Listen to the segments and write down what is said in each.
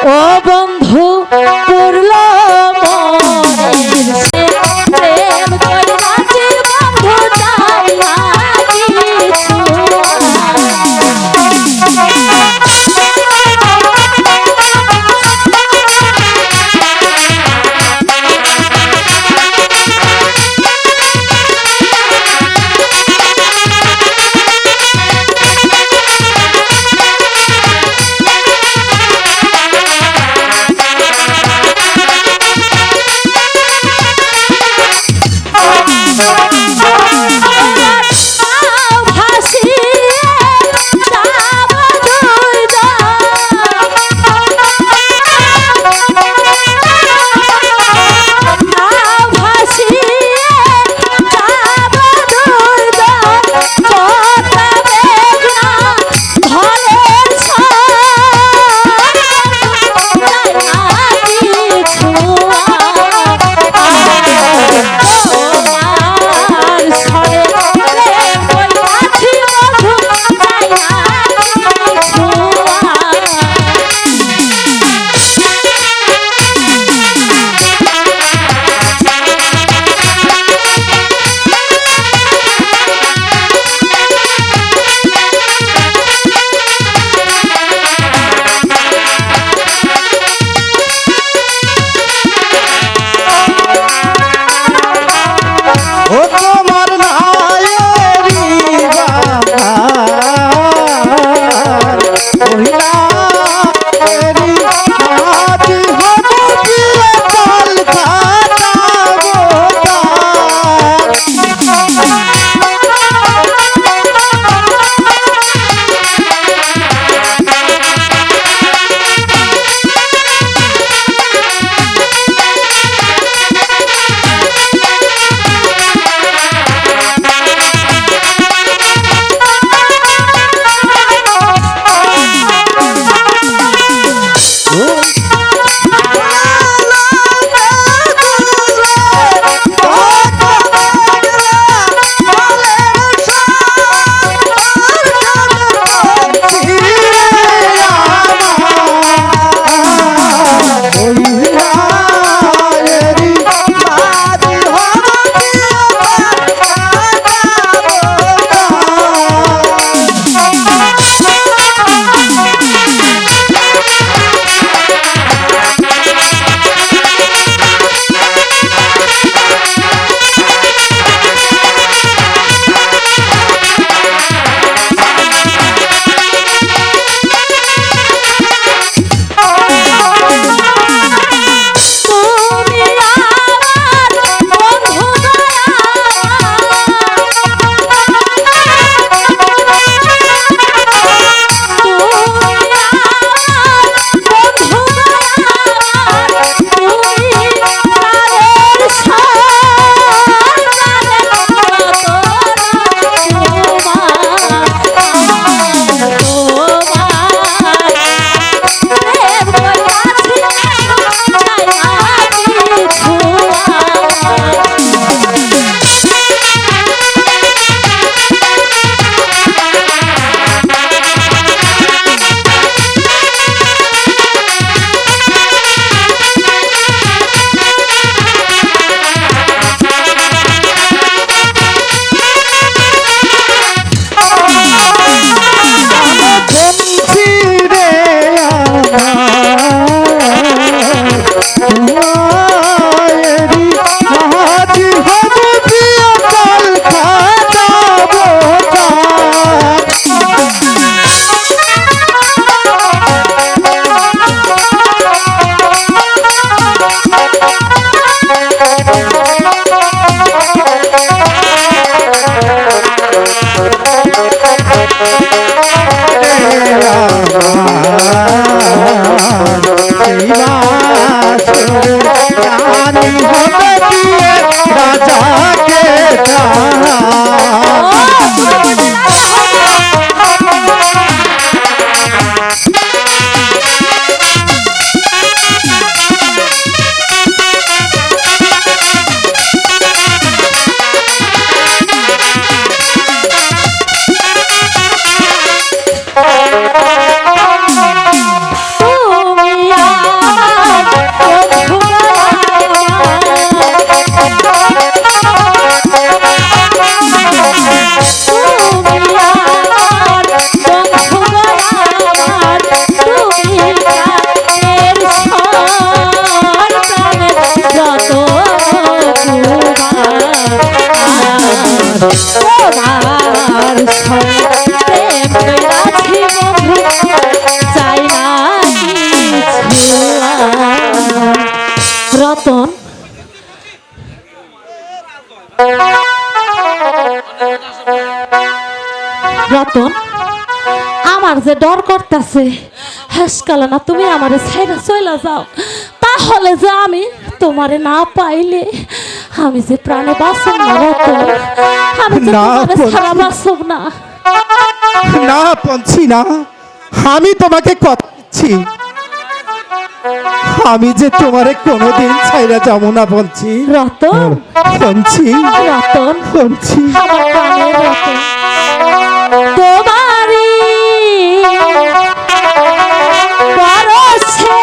ও বন্ধু পড়ল মনের সে প্রেম করলা যে বন্ধু চাই না কিছু তুমি রতন রতন আমার যে ডর করতেছে হাসকালা না তুমি আমারে ছাইরা চলে যাও তাহলে যে আমি তোমারে না পাইলে আমি যে প্রাণে বাঁচব না রতন আমি যে তোমারে ছাড়া বাঁচব না না পঞ্চি না আমি তোমাকে কথা দিচ্ছি আমি যে তোমারে কোনোদিন ছাইরা যাব না পঞ্চি রতন পঞ্চি রতন পঞ্চি আমার প্রাণের রতন তোমারি পরশে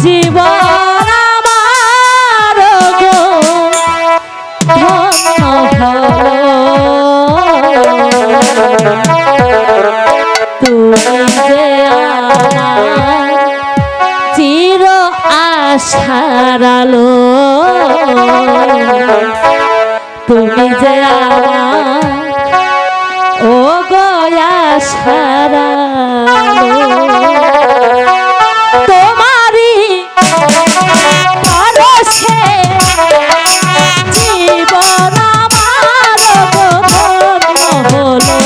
জীবন আমার গো ধন্য হলো তুমি যে আমার চির আশার আলো তুমি যে আমার ও গয়া সারা তোমারি পরশে জীবন আমার ধন্য হলো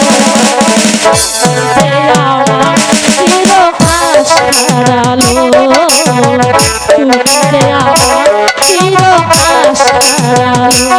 যে আমার চির আশার আলো তুমি যে আমার চির আশার আলো তুমি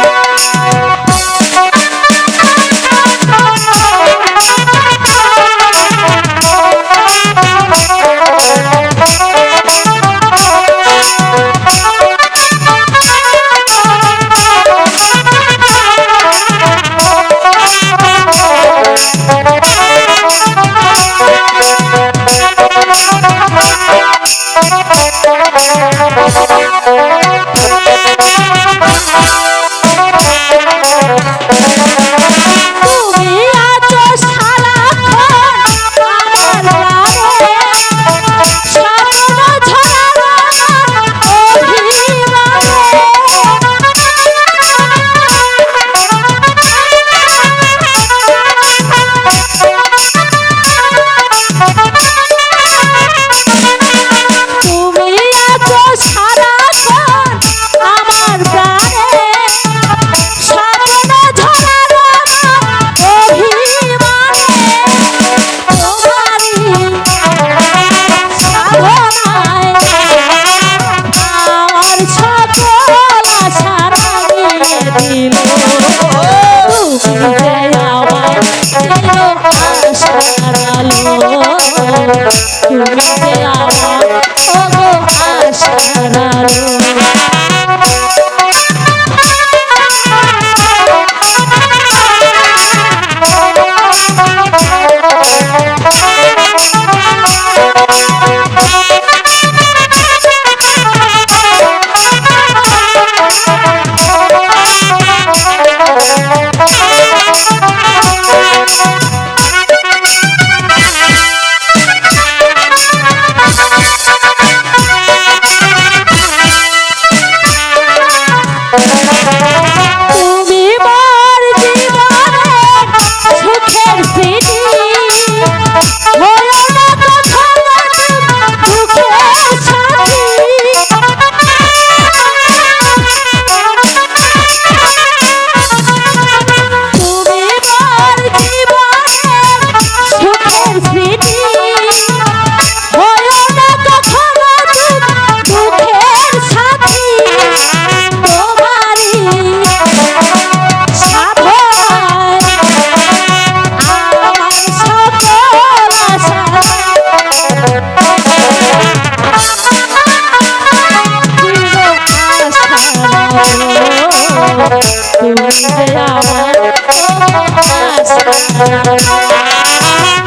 যে আমার আশার আলো তুমি যে আমার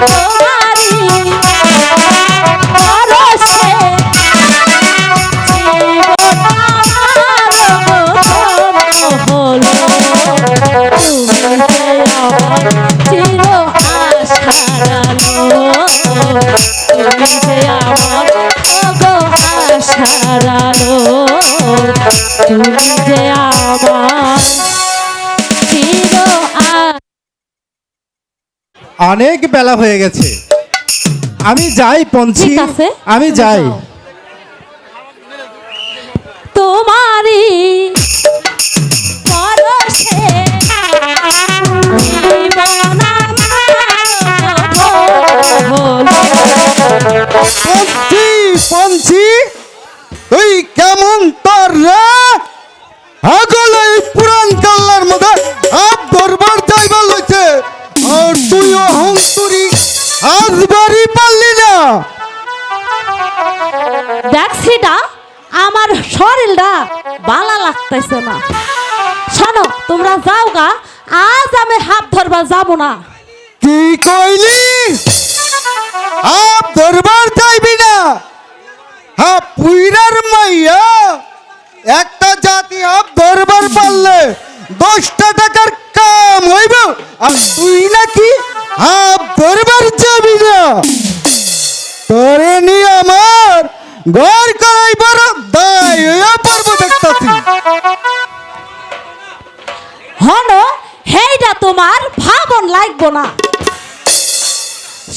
তোমারি পরশে জীবন আমার হলো তুমি যে আমার চির আশার আলো তুমি যে আমার আশার আলো তুমি যে আমার চির অনেক বেলা হয়ে গেছে আমি যাই পঞ্চি ঠিক আছে, আমি তুমি যাই যাও। তোমারই পরশে জীবন আমার পঞ্চি পঞ্চি তুই কেমন তোর রে আগল এই পুরান কাল্লার মধ্যে আপ দরবার যাইবার লইছে আর তুই অহংতুরি আজ বাড়ি পারলি না। দেখছিটা আমার শরীরটা ভালো লাগতেছে না। শোনো তোমরা যাও গা, আজ আমি হাত ধরবা যাব না। কি কইলি আপ দরবার যাইবি না? হ্যাঁ পুইরার মাইয়া একটা জাতি আপ দরবার পারলে 10টা টাকার কাম হইব আর তুই নাকি আপ দরবার যাবি না? তোরে নি আমার ঘর করাইবার দায় হইয়া পারবো দেখতাছি। হনো হেইটা তোমার ভাবন লাগবো না।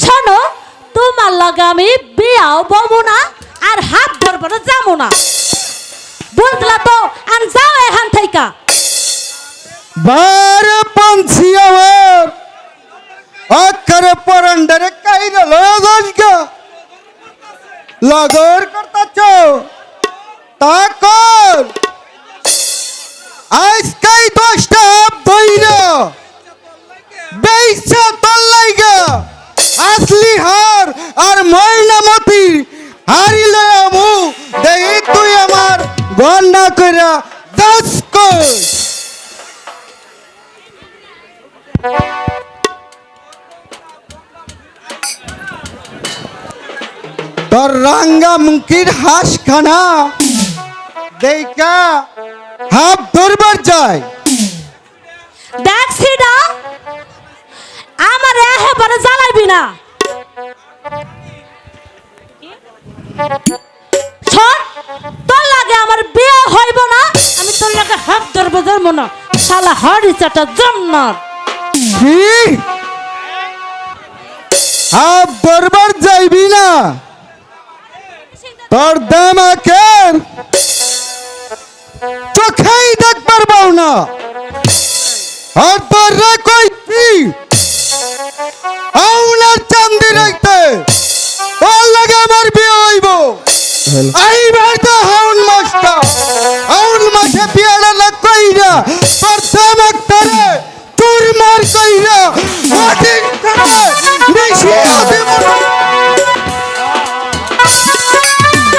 শোনো তোমার লগে আমি বিয়াও বমু না আর হাত ধরবো না যাবো না, বুঝলা তো? আর যাও এখান থেকে। বারে পঞ্চি আমার আকারে পরান্ডারে কাইরা লয়া যাসগা লগর করতাছ তা কর। আজকাই 10টা আপ দইরা বেইসা তোর লাইগা আসলি হার আর ময়নামতি হারি লয়া মু দেই তুই আমার গন্ডা কইরা দাস কর। তোর রাঙ্গা মুখির হাঁস খানা দেখা হাত ধরবার যায়। দেখছি না আমার একেবারে জ্বালাইবি না। শোন তোর লাগে আমার বিয়ে হইব না, আমি তোর লাগে হাত ধরবো যাবো না। শালা হরিচাটা জন্নার কি হাত ধরবার যাইবি না? তোর দামাকের চোখেই দেখবার পাও না। আর তোর রে কইতি আউনার চান্দি রাখতে তোর লাগে আমার বিয়ে হইব। এইবার তো হাউন মাসটা হাউন মাসে বিয়েটা না কইরা তোর